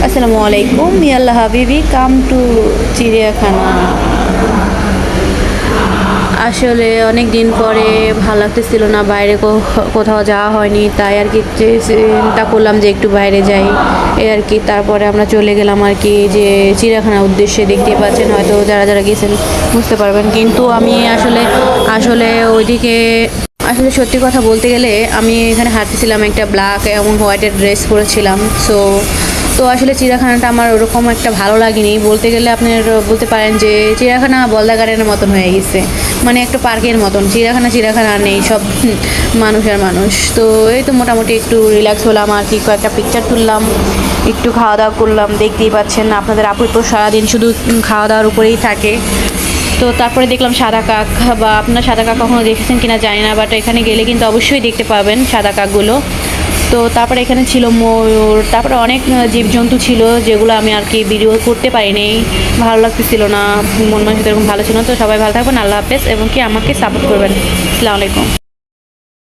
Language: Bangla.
আসসালামু আলাইকুম ইয়াল্লা হাবিবি কাম টু চিড়িয়াখানা। আসলে অনেক দিন পরে ভালো লাগতেছিল না, বাইরে কোথাও যাওয়া হয়নি, তাই আর কি চিন্তা করলাম যে একটু বাইরে যাই এই আর কি। তারপরে আমরা চলে গেলাম আর কি যে চিড়িয়াখানার উদ্দেশ্যে। দেখতে পাচ্ছেন, হয়তো যারা যারা গেছেন বুঝতে পারবেন। কিন্তু আমি আসলে আসলে ওইদিকে আসলে সত্যি কথা বলতে গেলে আমি এখানে হাঁটতেছিলাম, একটা ব্ল্যাক এবং হোয়াইটের ড্রেস পরেছিলাম। তো আসলে চিড়িয়াখানাটা আমার ওরকম একটা ভালো লাগেনি বলতে গেলে। আপনার বলতে পারেন যে চিড়িয়াখানা বলদা গার্ডেনের মতন হয়ে গেছে, মানে একটা পার্কের মতন। চিড়িয়াখানা আর নেই, সব মানুষ আর মানুষ। তো এই তো মোটামুটি একটু রিল্যাক্স হলাম আর কি, কয়েকটা পিকচার তুললাম, একটু খাওয়া দাওয়া করলাম। দেখতেই পাচ্ছেন আপনাদের আপু তো সারাদিন শুধু খাওয়া দাওয়ার উপরেই থাকে। তো তারপরে দেখলাম সাদা কাক, বা আপনার সাদা কাক কখনো দেখেছেন কিনা জানি না, বাট এখানে গেলে কিন্তু অবশ্যই দেখতে পাবেন সাদা কাকগুলো। তো তারপরে এখানে ছিল ময়ূর, তারপরে অনেক জীবজন্তু ছিল যেগুলো আমি আর কি ভিডিও করতে পারিনি, ভালো লাগতেছিল না, মন মানসিকতা এরকম ভালো ছিল না। তো সবাই ভালো থাকবেন, আল্লাহ হাফেজ, এবং কি আমাকে সাপোর্ট করবেন। আসসালামু আলাইকুম।